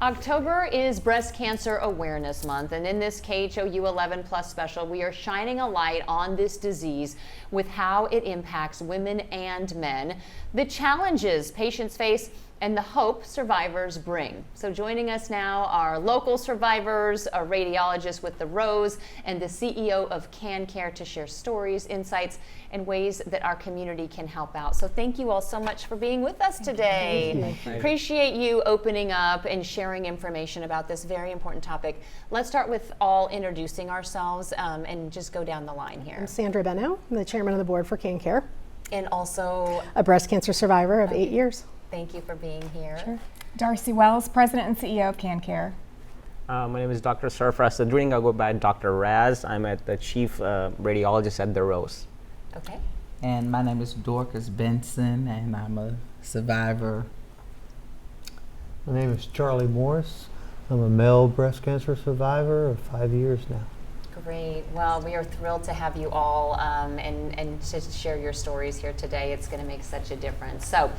October is Breast Cancer Awareness Month, and in this KHOU 11 Plus special, we are shining a light on this disease with how it impacts women and men, the challenges patients face, and the hope survivors bring. So joining us now are local survivors, a radiologist with the Rose, and the CEO of CanCare to share stories, insights, and ways that our community can help out. So thank you all so much for being with us today. Appreciate you opening up and sharing information about this very important topic. Let's start with all introducing ourselves and just go down the line here. I'm Sandra Benno. I'm the chairman of the board for CanCare. And also a breast cancer survivor of 8 years. Thank you for being here. Sure. Darcy Wells, President and CEO of CanCare. My name is Dr. Sarfraz Sadruddin. I go by Dr. Raz. I'm the chief radiologist at the Rose. Okay. And my name is Dorcas Benson, and I'm a survivor. My name is Charlie Morris. I'm a male breast cancer survivor of 5 years now. Great. Well, we are thrilled to have you all and to share your stories here today. It's going to make such a difference. So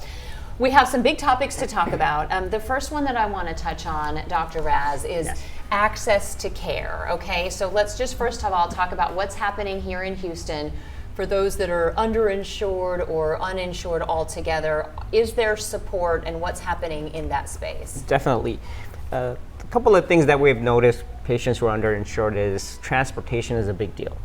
we have some big topics to talk about. The first one that I want to touch on, Dr. Raz, is access to care. Okay, so let's just first of all talk about what's happening here in Houston for those that are underinsured or uninsured altogether. Is there support, and what's happening in that space? Definitely. A couple of things that we've noticed patients who are underinsured is transportation is a big deal.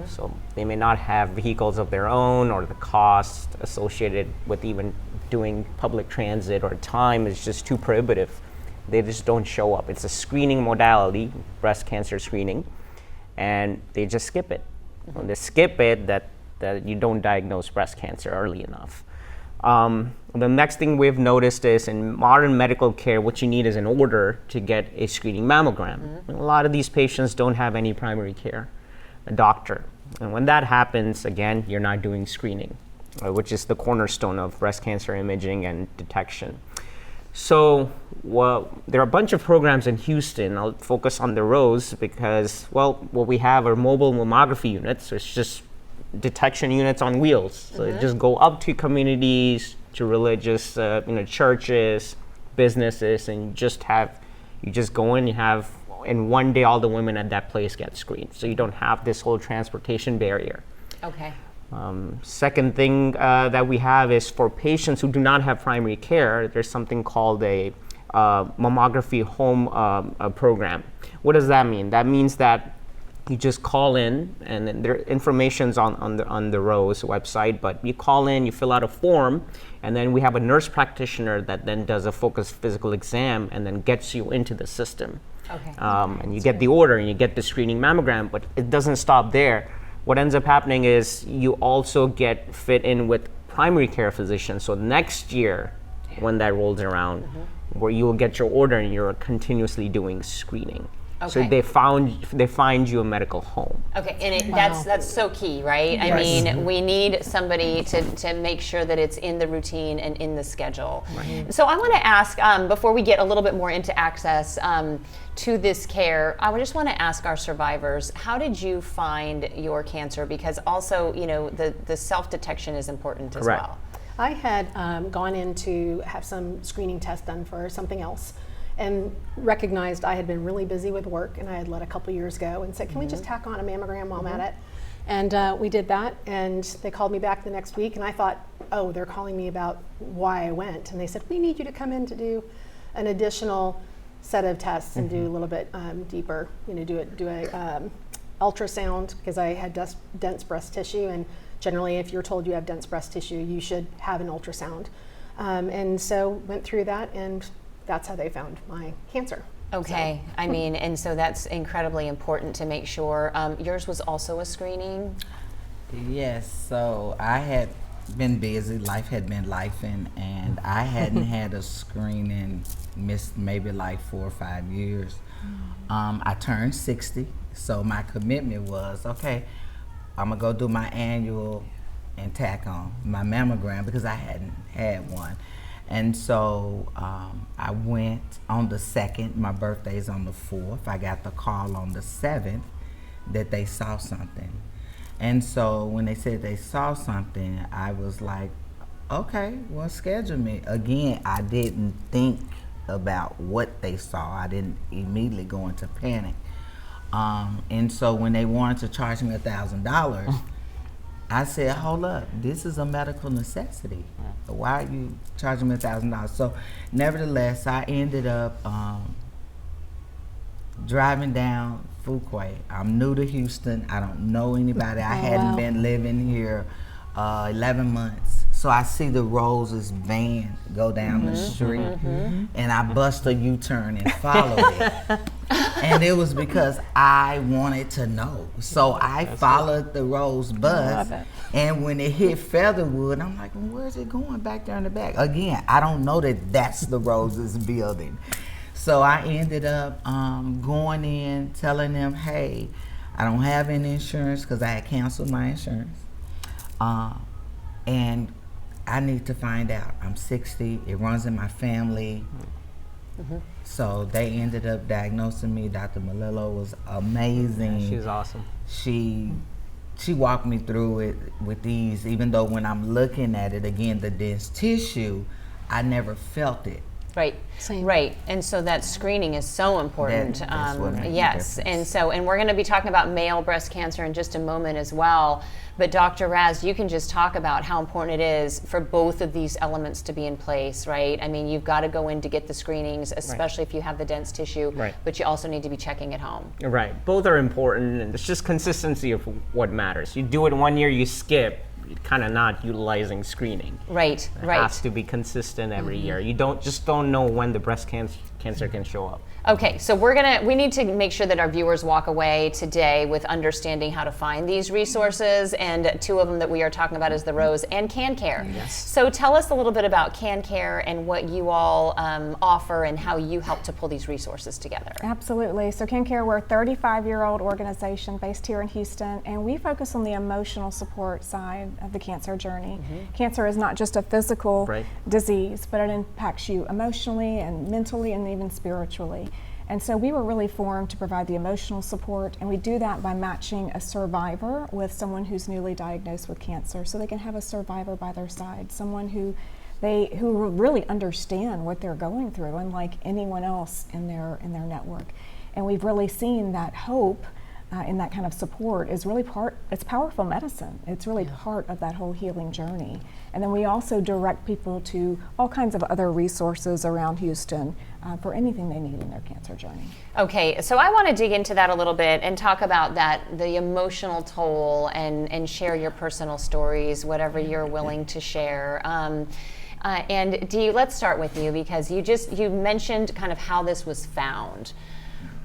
So they may not have vehicles of their own, or the cost associated with even doing public transit or time is just too prohibitive. They just don't show up. It's a screening modality, breast cancer screening, and they just skip it. When they skip it, that you don't diagnose breast cancer early enough. The next thing we've noticed is in modern medical care, what you need is an order to get a screening mammogram. A lot of these patients don't have any primary care, a doctor. And when that happens, again, you're not doing screening, which is the cornerstone of breast cancer imaging and detection. So, there are a bunch of programs in Houston. I'll focus on the Rose because, what we have are mobile mammography units. So it's just detection units on wheels. So they just go up to communities, to religious, churches, businesses, and you just go in, and one day all the women at that place get screened. So you don't have this whole transportation barrier. Okay. Second thing that we have is for patients who do not have primary care, there's something called a mammography home program. What does that mean? That means that you just call in, and then their information's on the Rose website, but you call in, you fill out a form, and then we have a nurse practitioner that then does a focused physical exam and then gets you into the system. Okay. And you get the order and you get the screening mammogram, but it doesn't stop there. What ends up happening is you also get fit in with primary care physicians. So next year, when that rolls around, where you will get your order and you're continuously doing screening. Okay. So they find you a medical home. Okay, and that's so key, right? I mean, we need somebody to make sure that it's in the routine and in the schedule. Right. So I want to ask, before we get a little bit more into access to this care, I just want to ask our survivors, how did you find your cancer? Because also, the self-detection is important as well. I had gone in to have some screening test done for something else, and recognized I had been really busy with work, and I had let a couple years go, and said, can we just tack on a mammogram while I'm at it? And we did that, and they called me back the next week, and I thought, oh, they're calling me about why I went. And they said, we need you to come in to do an additional set of tests and do a little bit deeper, do a ultrasound, because I had dense breast tissue, and generally if you're told you have dense breast tissue, you should have an ultrasound. And so went through that, and that's how they found my cancer. Okay, so. I mean, and so that's incredibly important to make sure. Yours was also a screening? Yes, so I had been busy, life had been lifing, and I hadn't had a screening, missed maybe like 4 or 5 years. I turned 60, so my commitment was, okay, I'm gonna go do my annual and tack on my mammogram because I hadn't had one. And so I went on the 2nd, my birthday's on the 4th. I got the call on the 7th that they saw something. And so when they said they saw something, I was like, okay, well, schedule me. Again, I didn't think about what they saw. I didn't immediately go into panic. And so when they wanted to charge me $1,000, I said, hold up, this is a medical necessity. Why are you charging me $1,000? So nevertheless, I ended up driving down Fuquay. I'm new to Houston. I don't know anybody. I hadn't been living here 11 months. So I see the Rose's van go down the street, and I bust a U-turn and follow it. And it was because I wanted to know. So I followed the Rose bus, and when it hit Featherwood, I'm like, well, where's it going back there in the back? Again, I don't know that that's the Rose's building. So I ended up going in, telling them, hey, I don't have any insurance because I had canceled my insurance. And I need to find out. I'm 60, it runs in my family. So they ended up diagnosing me. Dr. Malillo was amazing. Yeah, she's awesome. She walked me through it with ease, even though when I'm looking at it, again, the dense tissue, I never felt it. Right, Same. right, and so that screening is so important. That's what made the yes, difference. and we're going to be talking about male breast cancer in just a moment as well. But Dr. Raz, you can just talk about how important it is for both of these elements to be in place, right? I mean, you've got to go in to get the screenings, especially if you have the dense tissue. Right. But you also need to be checking at home. Right. Both are important, and it's just consistency of what matters. You do it 1 year, you skip, you're kind of not utilizing screening. Right, It right. has to be consistent every year. You don't know when the breast cancer can show up. Okay, so we need to make sure that our viewers walk away today with understanding how to find these resources, and two of them that we are talking about is the Rose and CanCare. Yes. So tell us a little bit about CanCare and what you all offer and how you help to pull these resources together. Absolutely. So CanCare, we're a 35-year-old organization based here in Houston, and we focus on the emotional support side of the cancer journey. Cancer is not just a physical Right. disease, but it impacts you emotionally and mentally and even spiritually. And so we were really formed to provide the emotional support, and we do that by matching a survivor with someone who's newly diagnosed with cancer, so they can have a survivor by their side, someone who really understand what they're going through, unlike anyone else in their network. And we've really seen that hope in that kind of support is really it's powerful medicine. It's really part of that whole healing journey. And then we also direct people to all kinds of other resources around Houston for anything they need in their cancer journey. Okay, so I want to dig into that a little bit and talk about the emotional toll, and share your personal stories, whatever you're willing to share. And Dee, let's start with you, because you mentioned kind of how this was found.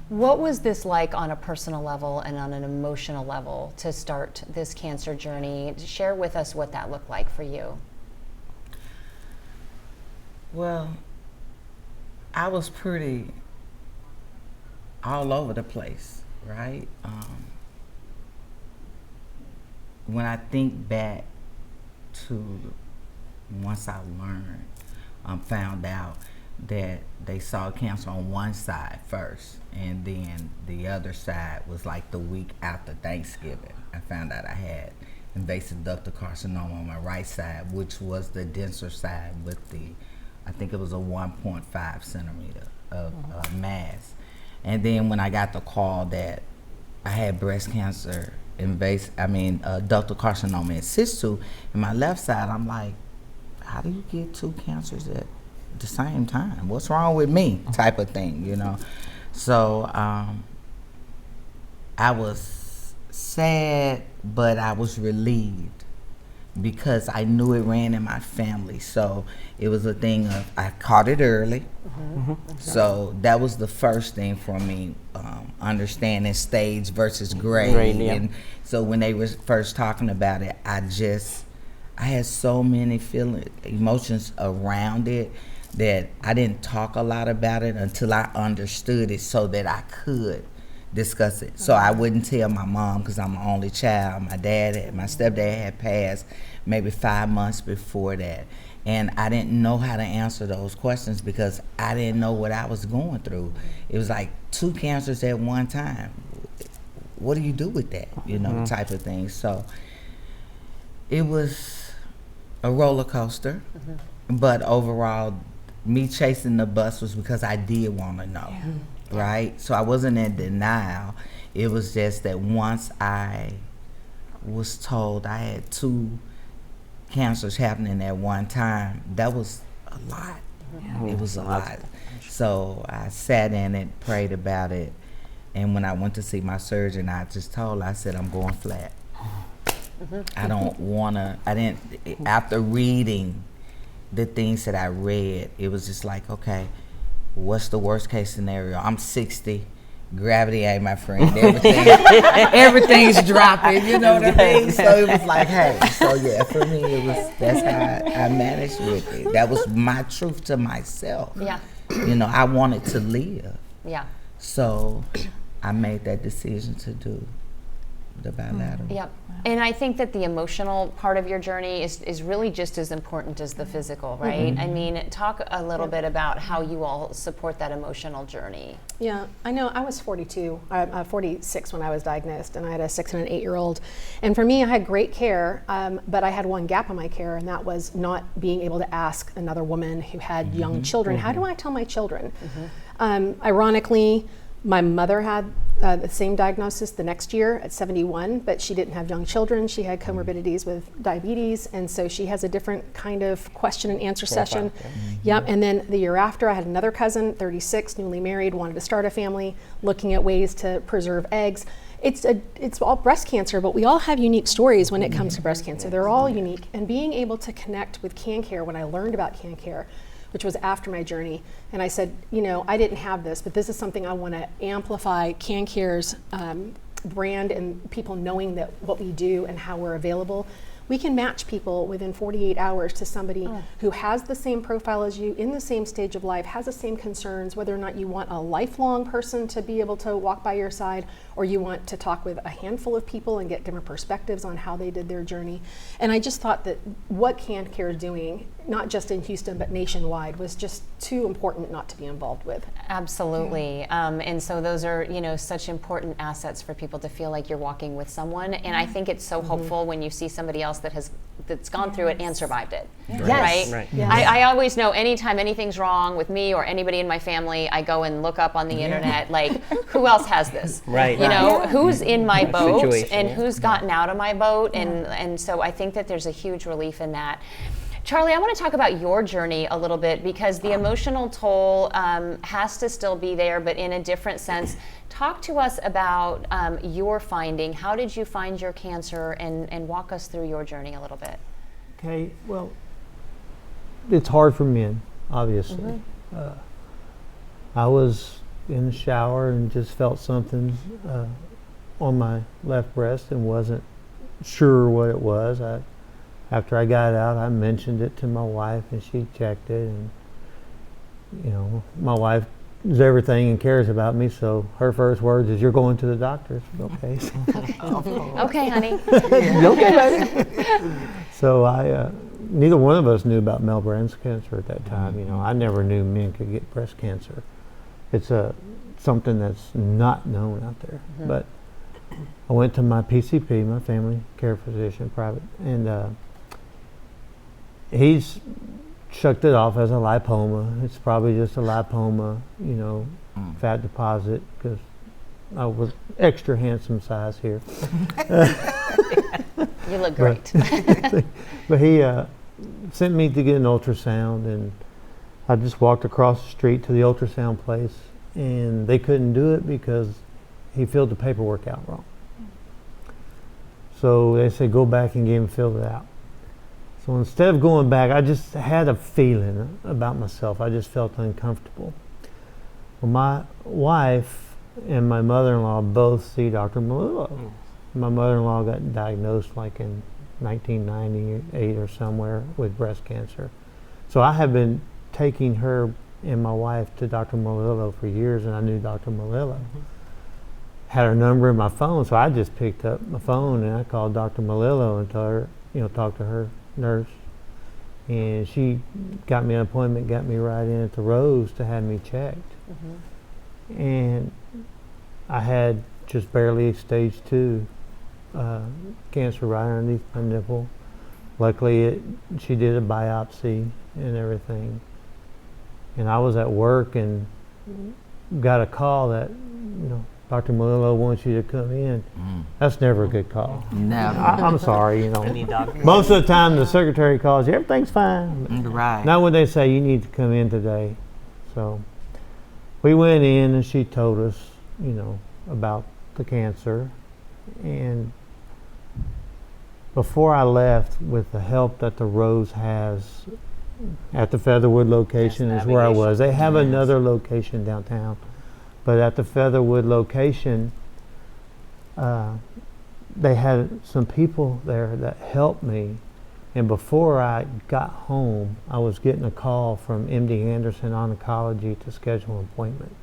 What was this like on a personal level and on an emotional level to start this cancer journey? Share with us what that looked like for you. Well, I was pretty all over the place, right? When I think back to once I learned, found out that they saw cancer on one side first, and then the other side was like the week after Thanksgiving. I found out I had invasive ductal carcinoma on my right side, which was the denser side with I think it was a 1.5 centimeter of mass. And then when I got the call that I had breast cancer, ductal carcinoma in situ in my left side, I'm like, how do you get two cancers at the same time? What's wrong with me? Type of thing, you know. So I was sad, but I was relieved because I knew it ran in my family. So it was a thing of I caught it early. So that was the first thing for me, understanding stage versus grade. Grade, yeah. And so when they were first talking about it, I had so many emotions around it that I didn't talk a lot about it until I understood it, so that I could discuss it. So I wouldn't tell my mom because I'm the only child. My stepdad had passed maybe 5 months before that. And I didn't know how to answer those questions because I didn't know what I was going through. It was like 2 cancers at one time. What do you do with that? You know, type of thing. So it was a roller coaster, but overall, me chasing the bus was because I did want to know, right? So I wasn't in denial. It was just that once I was told I had 2 cancers happening at one time, that was a lot. It was a lot. So I sat in it, prayed about it, and when I went to see my surgeon, I just told her, I said, I'm going flat. I don't want to, after reading the things that I read, it was just like, okay, what's the worst case scenario? I'm 60. Gravity ain't my friend. Everything's dropping, you know what I mean? So it was like, hey, so yeah, for me, that's how I managed with it. That was my truth to myself. Yeah. You know, I wanted to live. Yeah. So I made that decision to do the bilateral. Yep. And I think that the emotional part of your journey is really just as important as the physical, right? I mean, talk a little bit about how you all support that emotional journey. Yeah, I know. I was 46 when I was diagnosed, and I had a 6 and an 8-year-old. And for me, I had great care, but I had one gap in my care, and that was not being able to ask another woman who had young children, how do I tell my children? Ironically, my mother had the same diagnosis the next year at 71, but she didn't have young children. She had comorbidities with diabetes, and so she has a different kind of question and answer session. Yep. And then the year after, I had another cousin, 36, newly married, wanted to start a family, looking at ways to preserve eggs. It's all breast cancer, but we all have unique stories when it comes to breast cancer. They're all unique, and being able to connect with CanCare when I learned about CanCare, which was after my journey. And I said, you know, I didn't have this, but this is something I want to amplify CanCare's brand and people knowing that what we do and how we're available. We can match people within 48 hours to somebody who has the same profile as you, in the same stage of life, has the same concerns, whether or not you want a lifelong person to be able to walk by your side, or you want to talk with a handful of people and get different perspectives on how they did their journey. And I just thought that what CanCare is doing, not just in Houston, but nationwide, was just too important not to be involved with. Absolutely. And so those are, you know, such important assets for people to feel like you're walking with someone. And I think it's so hopeful when you see somebody else that's gone through it and survived it. Yes. Right? Yes. I always know anytime anything's wrong with me or anybody in my family, I go and look up on the internet, like, who else has this? Right. You know, who's in my That boat situation, and yeah. who's gotten out of my boat. And so I think that there's a huge relief in that. Charlie, I want to talk about your journey a little bit, because the emotional toll has to still be there, but in a different sense. Talk to us about your finding. How did you find your cancer, and walk us through your journey a little bit? Okay, well, it's hard for men, obviously. I was in the shower and just felt something on my left breast and wasn't sure what it was. After I got out, I mentioned it to my wife, and she checked it. And you know, my wife is everything and cares about me, so her first words is, "You're going to the doctor." Okay. Okay, honey. Okay, baby. So neither one of us knew about male breast cancer at that time. You know, I never knew men could get breast cancer. It's something that's not known out there. But I went to my PCP, my family care physician, private, and he's shucked it off as a lipoma. It's probably just a lipoma, you know, fat deposit, because I was extra handsome size here. You look great. But he sent me to get an ultrasound, and I just walked across the street to the ultrasound place, and they couldn't do it because he filled the paperwork out wrong. So they said, go back and get him filled it out. So instead of going back, I just had a feeling about myself. I just felt uncomfortable. Well, my wife and my mother-in-law both see Dr. Melillo. My mother-in-law got diagnosed like in 1998 or somewhere with breast cancer. So I have been taking her and my wife to Dr. Melillo for years, and I knew Dr. Melillo. Had her number in my phone, so I just picked up my phone and I called Dr. Melillo and told her, you know, talked to her nurse, and she got me an appointment, got me right in at the Rose to have me checked. And I had just barely stage 2 cancer right underneath my nipple. Luckily, she did a biopsy and everything, And I was at work and got a call that, Dr. Malillo wants you to come in. That's never a good call. Never. I'm sorry, Any doctor? Most of the time the secretary calls you, everything's fine. Right. Not when they say you need to come in today. So we went in and she told us, about the cancer. And before I left, with the help that the Rose has at the Featherwood location is where I was. They have another location downtown, but at the Featherwood location, they had some people there that helped me. And before I got home, I was getting a call from MD Anderson Oncology to schedule an appointment.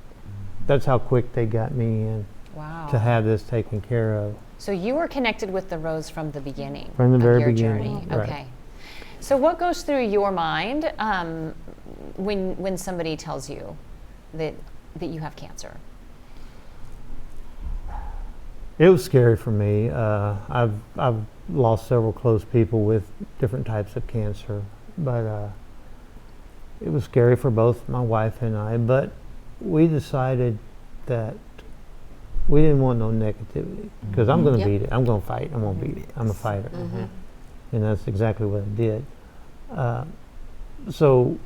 That's how quick they got me in Wow. to have this taken care of. So you were connected with the Rose from the beginning. From the of very your beginning, journey. right. Okay. So what goes through your mind when somebody tells you that you have cancer? It was scary for me. I've lost several close people with different types of cancer, but it was scary for both my wife and I. But we decided that we didn't want no negativity because I'm going to beat it. I'm going to fight. I'm going to beat it. I'm a fighter, and that's exactly what I did. So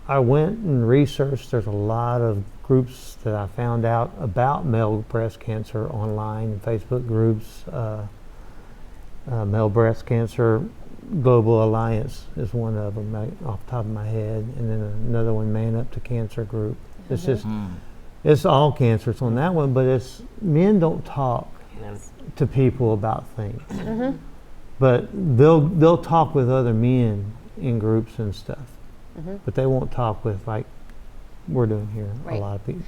I went and researched. There's a lot of groups that I found out about male breast cancer online, Facebook groups. Male Breast Cancer Global Alliance is one of them, off the top of my head, and then another one, Man Up to Cancer group. It's just, it's all cancer. It's on that one, but it's men don't talk to people about things, but they'll talk with other men in groups and stuff, but they won't talk with like we're doing here. Right. A lot of people.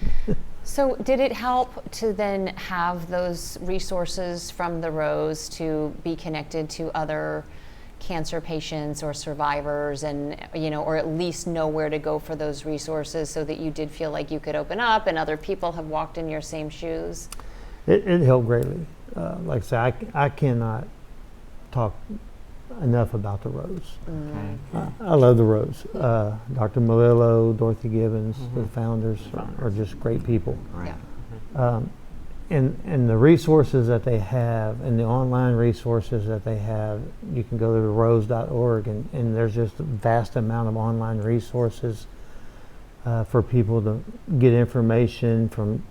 So did it help to then have those resources from the Rose to be connected to other cancer patients or survivors, and or at least know where to go for those resources, so that you did feel like you could open up and other people have walked in your same shoes? It helped greatly. Like I said, I cannot talk enough about the Rose. I love the Rose. Dr. Malillo, Dorothy Gibbons, the founders are just great people. Yeah. And the resources that they have, and the online resources that they have, you can go to rose.org, and there's just a vast amount of online resources for people to get information from.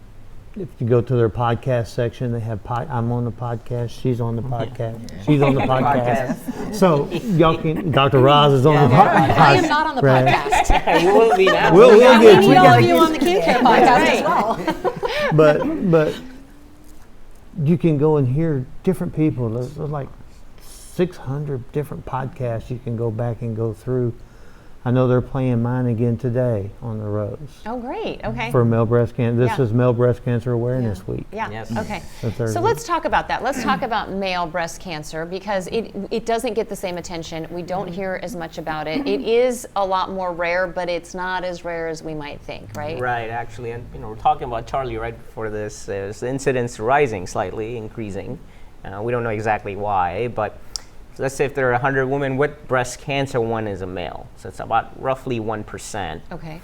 If you go to their podcast section, they have I'm on the podcast, she's on the podcast, she's on the podcast. So y'all can, Dr. Roz is on the podcast. I am not on the podcast. You will be now. We'll get We you. need all of you on the Can Care podcast as well. But you can go and hear different people. There's like 600 different podcasts you can go back and go through. I know they're playing mine again today on the Rose Oh, great. Okay. for male breast cancer. This Yeah. is Male Breast Cancer Awareness Week. Yeah. Yes. Okay. The third So week. let's talk about that. Let's talk about male breast cancer, because it doesn't get the same attention. We don't hear as much about it. It is a lot more rare, but it's not as rare as we might think, right? Right, actually, and we're talking about Charlie right before this. Is the incidence rising slightly, increasing? We don't know exactly why, but let's say if there are 100 women with breast cancer, one is a male, so it's about roughly 1%. Okay.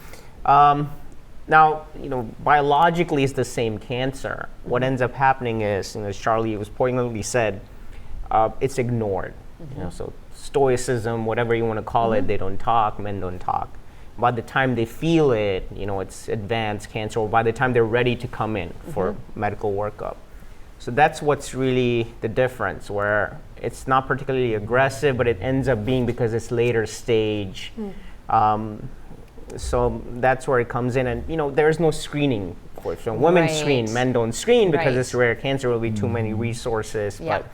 Now, biologically it's the same cancer. What ends up happening is, as Charlie was poignantly said, it's ignored. So stoicism, whatever you want to call it, they don't talk, men don't talk. By the time they feel it, it's advanced cancer, or by the time they're ready to come in for medical workup. So that's what's really the difference, where it's not particularly aggressive, but it ends up being because it's later stage. So that's where it comes in, and there is no screening for it. So women Right. screen, men don't screen because Right. it's rare cancer. Will be too many resources, Yeah. but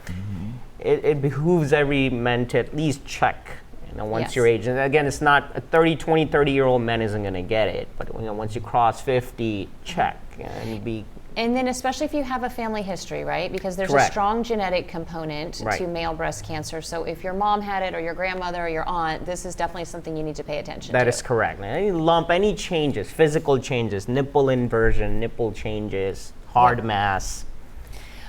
it behooves every man to at least check. Once Yes. your age, and again, it's not a 30-year-old man isn't going to get it, but once you cross 50, check and be. And then especially if you have a family history, right? Because there's Correct. a strong genetic component Right. to male breast cancer. So if your mom had it, or your grandmother, or your aunt, this is definitely something you need to pay attention to. That is correct. Any lump, any changes, physical changes, nipple inversion, nipple changes, hard mass,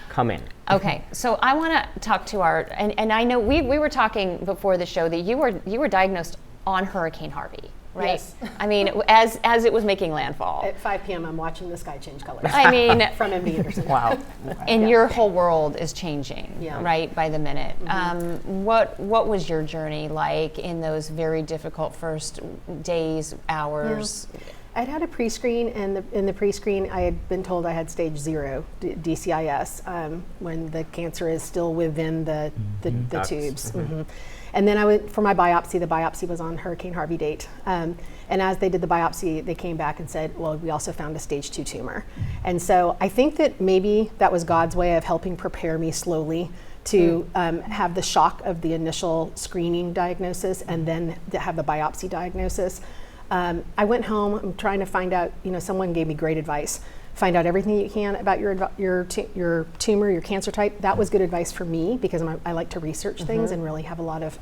come in. Okay, so I want to talk to and I know we were talking before the show that you were diagnosed on Hurricane Harvey. right? Yes. I mean, as it was making landfall. At 5 p.m., I'm watching the sky change colors. I mean, From MD Anderson. Wow. and Yeah. your whole world is changing, Yeah. right, by the minute. What was your journey like in those very difficult first days, hours? I'd had a pre-screen, and in the pre-screen, I had been told I had stage 0 DCIS, when the cancer is still within the Ducts. tubes. And then I went for my biopsy. The biopsy was on Hurricane Harvey date. And as they did the biopsy, they came back and said, well, we also found a stage 2 tumor. And so I think that maybe that was God's way of helping prepare me slowly to have the shock of the initial screening diagnosis and then to have the biopsy diagnosis. I went home. I'm trying to find out. Someone gave me great advice. Find out everything you can about your tumor, your cancer type. That was good advice for me because I like to research things and really have a lot of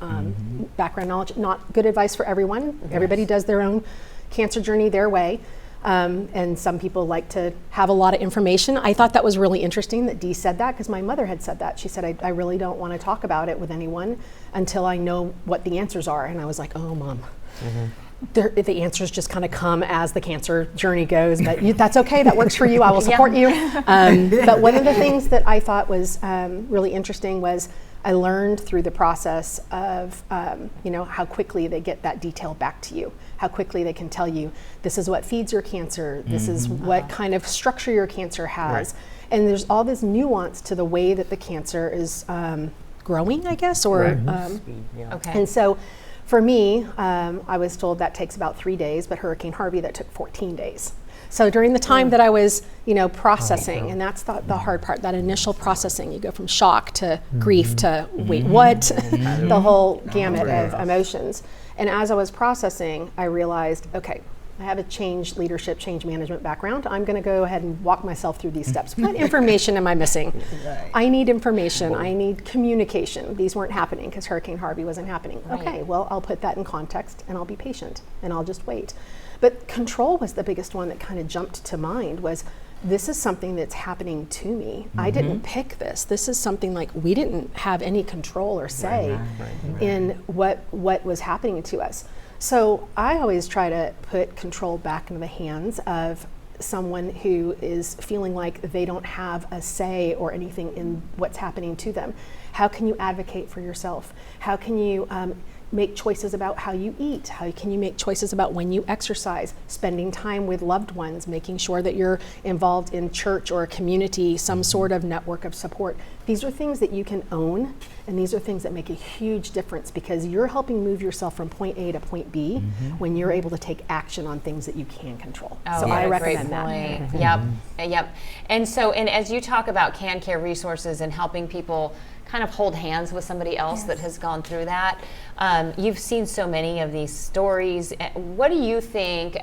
background knowledge. Not good advice for everyone. Everybody does their own cancer journey their way. And some people like to have a lot of information. I thought that was really interesting that Dee said that because my mother had said that. She said, I really don't want to talk about it with anyone until I know what the answers are. And I was like, oh, Mom. The answers just kind of come as the cancer journey goes, but that's okay. That works for you. I will support you. But one of the things that I thought was really interesting was I learned through the process of how quickly they get that detail back to you, how quickly they can tell you this is what feeds your cancer, this is what kind of structure your cancer has, and there's all this nuance to the way that the cancer is growing, I guess, or Okay. and so. For me, I was told that takes about 3 days, but Hurricane Harvey, that took 14 days. So during the time that I was, processing, and that's the hard part, that initial processing, you go from shock to grief to wait, what? The whole gamut of emotions. And as I was processing, I realized, okay, I have a change management background. I'm going to go ahead and walk myself through these steps. What information am I missing? I need information. I need communication. These weren't happening because Hurricane Harvey wasn't happening. Right. Okay, well, I'll put that in context and I'll be patient and I'll just wait. But control was the biggest one that kind of jumped to mind was this is something that's happening to me. I didn't pick this. This is something like we didn't have any control or say in what was happening to us. So I always try to put control back into the hands of someone who is feeling like they don't have a say or anything in what's happening to them. How can you advocate for yourself? How can you make choices about how you eat? How can you make choices about when you exercise? Spending time with loved ones, making sure that you're involved in church or a community, some sort of network of support. These are things that you can own, and these are things that make a huge difference because you're helping move yourself from point A to point B when you're able to take action on things that you can control. Oh, So yeah, I great recommend that. point. Yep. And as you talk about CanCare resources and helping people kind of hold hands with somebody else that has gone through that, you've seen so many of these stories. What do you think,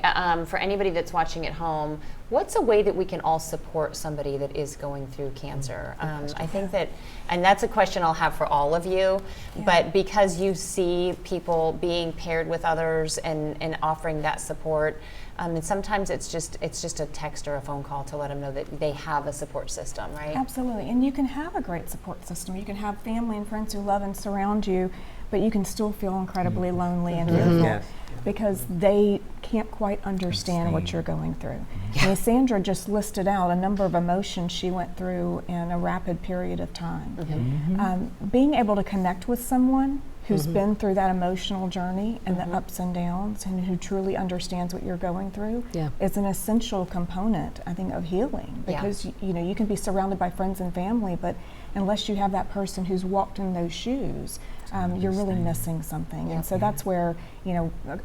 for anybody that's watching at home, what's a way that we can all support somebody that is going through cancer? I think that, and that's a question I'll have for all of you, but because you see people being paired with others and offering that support, and sometimes it's just a text or a phone call to let them know that they have a support system, right? Absolutely, and you can have a great support system. You can have family and friends who love and surround you, but you can still feel incredibly lonely and fearful Yes. because they can't quite understand what you're going through. I mean, Sandra just listed out a number of emotions she went through in a rapid period of time. Being able to connect with someone who's been through that emotional journey and the ups and downs and who truly understands what you're going through is an essential component, I think, of healing. Because you can be surrounded by friends and family, but unless you have that person who's walked in those shoes, you're really missing something. And so that's where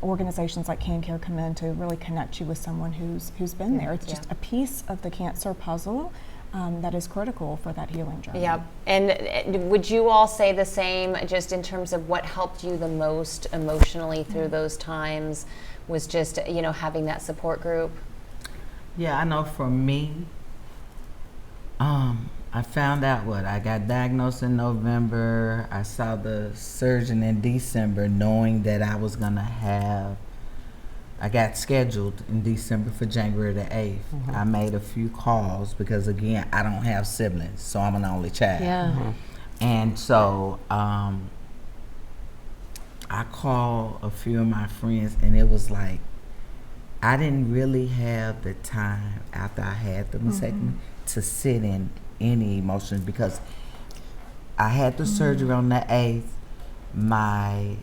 organizations like CanCare come in to really connect you with someone who's been there. It's just a piece of the cancer puzzle that is critical for that healing journey. Yep. And would you all say the same, just in terms of what helped you the most emotionally through those times was just, having that support group? Yeah, I know for me, I found out I got diagnosed in November. I saw the surgeon in December knowing that I was going to have, I got scheduled in December for January the 8th. I made a few calls because, again, I don't have siblings, so I'm an only child. Yeah. And so I called a few of my friends, and it was like I didn't really have the time after I had the mastectomy to sit in any emotions, because I had the surgery on the 8th. My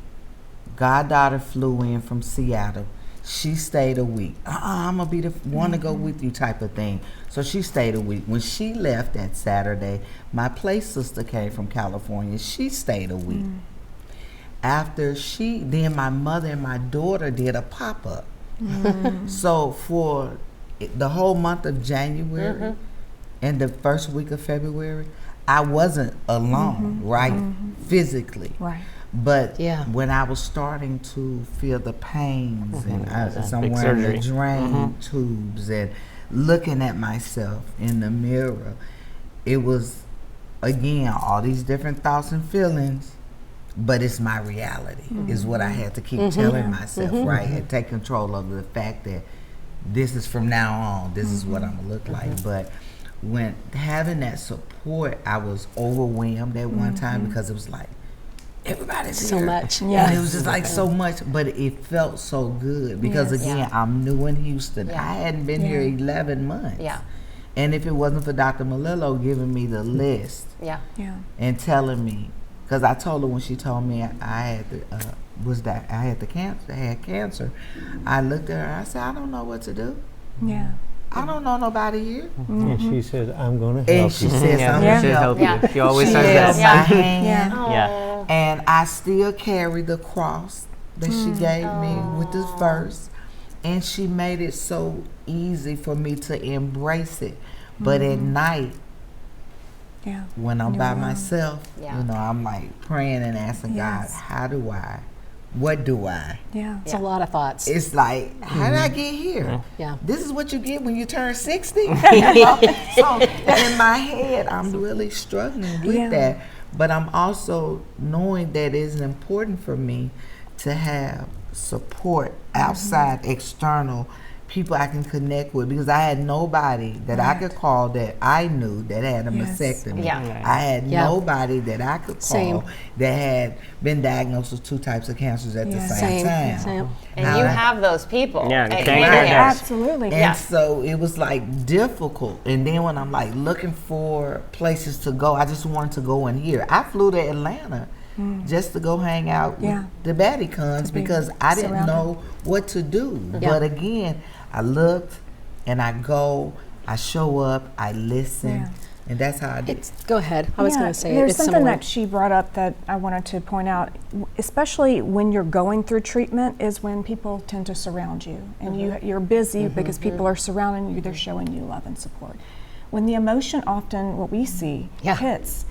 goddaughter flew in from Seattle. She stayed a week. I'm gonna be the one to go with you, type of thing. So she stayed a week. When she left that Saturday, my play sister came from California. She stayed a week. After then my mother and my daughter did a pop-up. So for the whole month of January and the first week of February, I wasn't alone, right? Physically. Right. But Yeah. when I was starting to feel the pains and I'm Big wearing the surgery. drain tubes and looking at myself in the mirror, it was, again, all these different thoughts and feelings, but it's my reality, is what I had to keep telling myself, right? And take control of the fact that this is from now on, this is what I'm gonna look like. But when having that support, I was overwhelmed at one time, because it was like, everybody's So here. much. And it was just like so much, but it felt so good, because Yes. again, I'm new in Houston. Yeah. I hadn't been here 11 months. Yeah. And if it wasn't for Dr. Malillo giving me the list Yeah. Yeah. and telling me, because I told her when she told me I had cancer, I looked at her, I said, I don't know what to do. Yeah. I don't know nobody here. And she said, I'm going to And help she you. says, Yeah, I'm Yeah. she'll help you. Yeah. She always She says held that. Yeah. my hand. Yeah. Yeah. And I still carry the cross that she gave me with the verse. And she made it so easy for me to embrace it. But at night, Yeah. when I'm You're by alone. myself, Yeah. you know, I'm like praying and asking Yes. God, how do I? What do I? Yeah. It's a lot of thoughts. It's like, how did I get here? Yeah. This is what you get when you turn 60. You know? So in my head, I'm really struggling with Yeah. that. But I'm also knowing that it's important for me to have support outside, external people I can connect with, because I had nobody that I could call that I knew that had a Yes. mastectomy. Yeah. I had Yeah. nobody that I could call Same. that had been diagnosed with 2 types of cancers at the Yeah. same time. Same. And Now you I- have those people. Yeah, at thank your you. hand. Yes. Absolutely. And Yeah. so it was like difficult. And then when I'm like looking for places to go, I just wanted to go in here. I flew to Atlanta just to go hang out Yeah. with the Batty Cons, be because I didn't surrounded. know what to do. Yeah. But again, I looked and I go, I show up, I listen, Yeah. and that's how I did. Go ahead. I was Yeah, going to say there's it's something similar. that she brought up that I wanted to point out, especially when you're going through treatment, is when people tend to surround you, and you're busy because people are surrounding you. They're showing you love and support. When the emotion often, what we see, Yeah. hits,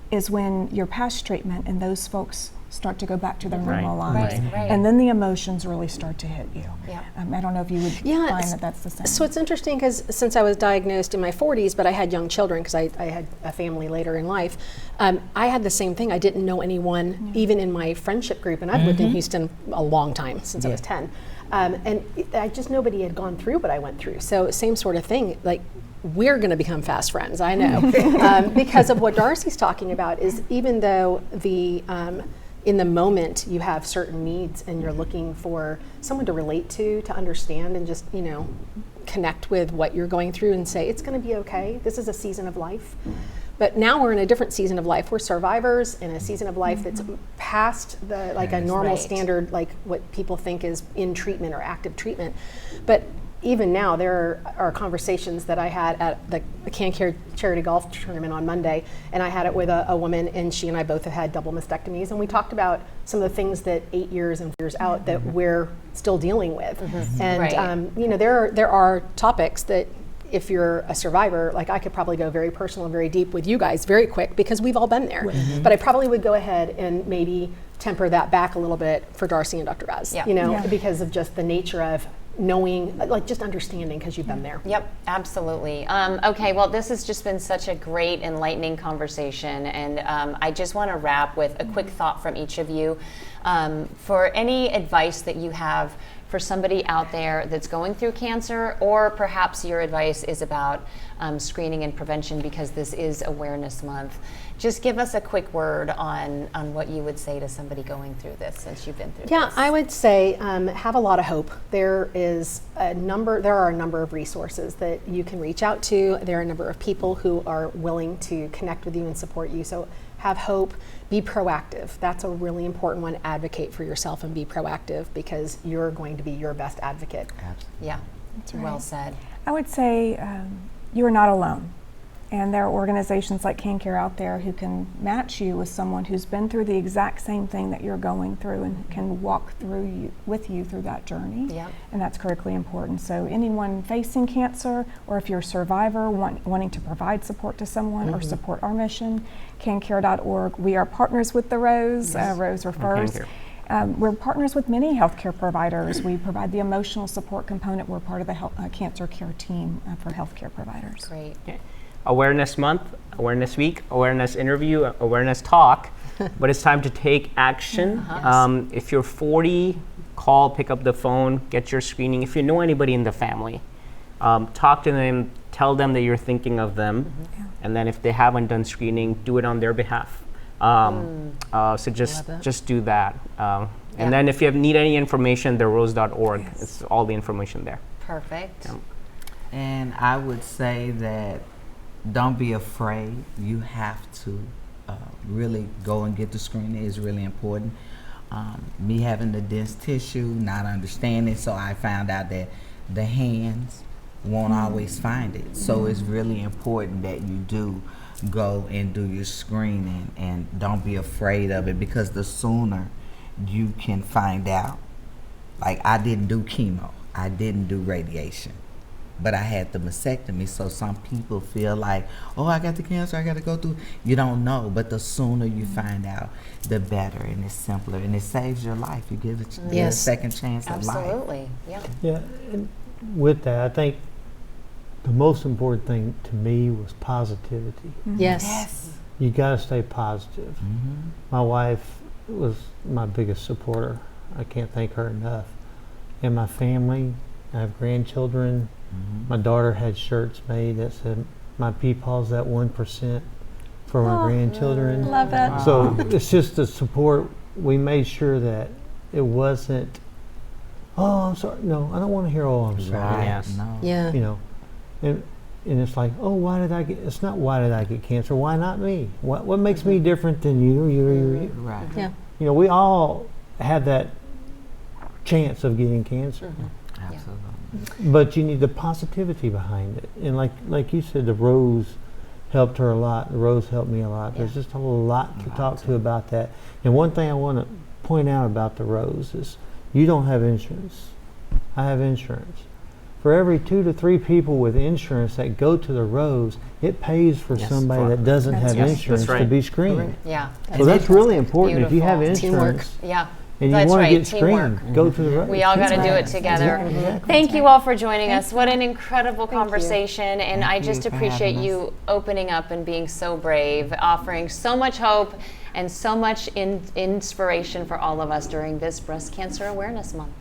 is when you're past treatment and those folks start to go back to their normal Right. lives, Right, right. and then the emotions really start to hit you. Yeah. I don't know if you would Yeah, find it's- that that's the same. So it's interesting because since I was diagnosed in my 40s, but I had young children because I had a family later in life, I had the same thing. I didn't know anyone, even in my friendship group, and I've lived in Houston a long time, since I was 10. Nobody had gone through what I went through. So same sort of thing, like, we're going to become fast friends, I know. Because of what Darcy's talking about is, even though in the moment you have certain needs and you're looking for someone to relate to understand, and just, connect with what you're going through and say, it's going to be okay. This is a season of life. But now we're in a different season of life. We're survivors in a season of life that's past a normal Right. standard, like what people think is in treatment or active treatment. But even now, there are conversations that I had at the Can Care Charity Golf Tournament on Monday, and I had it with a woman, and she and I both have had double mastectomies, and we talked about some of the things that 8 years and 4 years out that we're still dealing with. And Right. there are topics that, if you're a survivor, like, I could probably go very personal and very deep with you guys very quick, because we've all been there. But I probably would go ahead and maybe temper that back a little bit for Darcy and Dr. Baz, Yeah. Yeah. because of just the nature of knowing, like, just understanding, because you've been there. Yep, absolutely. Okay, well, this has just been such a great, enlightening conversation, and I just want to wrap with a quick thought from each of you. For any advice that you have for somebody out there that's going through cancer, or perhaps your advice is about screening and prevention because this is Awareness Month, just give us a quick word on what you would say to somebody going through this, since you've been through Yeah, this. I would say have a lot of hope. There are a number of resources that you can reach out to. There are a number of people who are willing to connect with you and support you. So have hope, be proactive. That's a really important one. Advocate for yourself and be proactive, because you're going to be your best advocate. Absolutely. Yeah, right. well said. I would say you are not alone. And there are organizations like CanCare out there who can match you with someone who's been through the exact same thing that you're going through and can walk with you through that journey. Yep. And that's critically important. So anyone facing cancer, or if you're a survivor wanting to provide support to someone or support our mission, cancare.org. We are partners with the Rose. Rose refers. We're partners with many healthcare providers. We provide the emotional support component. We're part of the cancer care team for healthcare providers. Great. Awareness Month, Awareness Week, Awareness Interview, Awareness Talk, but it's time to take action. If you're 40, call, pick up the phone, get your screening. If you know anybody in the family, talk to them, tell them that you're thinking of them, and then if they haven't done screening, do it on their behalf. So just do that. And then if you need any information, therose.org, it's all the information there. Perfect. And I would say that don't be afraid. You have to really go and get the screening. Is really important. Me having the dense tissue, not understanding, so I found out that the hands won't always find it. So it's really important that you do go and do your screening, and don't be afraid of it, because the sooner you can find out. Like, I didn't do chemo, I didn't do radiation, but I had the mastectomy. So some people feel like, oh, I got the cancer, I got to go through. You don't know, but the sooner you find out, the better, and it's simpler, and it saves your life. You give it a second chance at life. Absolutely. Yeah. Yeah, and with that, I think the most important thing to me was positivity. Yes. You got to stay positive. My wife was my biggest supporter. I can't thank her enough. And my family, I have grandchildren. My daughter had shirts made that said, "My peepaw's that 1% for my grandchildren." Love it. So it's just the support. We made sure that it wasn't, "Oh, I'm sorry." No, I don't want to hear, "Oh, I'm sorry." Right. Yes. No. Yeah. You know, and it's like, "Oh, why did I get?" It's not why did I get cancer? Why not me? What makes me different than you? Right. Yeah. You know, we all have that chance of getting cancer, Absolutely. but you need the positivity behind it. And like you said, the Rose helped her a lot. The Rose helped me a lot. There's just a lot to talk to about that. And one thing I want to point out about the Rose is you don't have insurance. I have insurance. For every 2 to 3 people with insurance that go to the Rose, it pays for Yes. somebody that doesn't have Yes, insurance that's to right. be screened. Yeah. So that's really important. If you have Beautiful. insurance Yeah. and you That's want to right, get teamwork. screened, go to the Rose. We all got to do it together. Exactly. Thank you all for joining us. What an incredible conversation. And I Thank just you for appreciate having you opening up and being so brave, offering so much hope and so much inspiration for all of us during this Breast Cancer Awareness Month.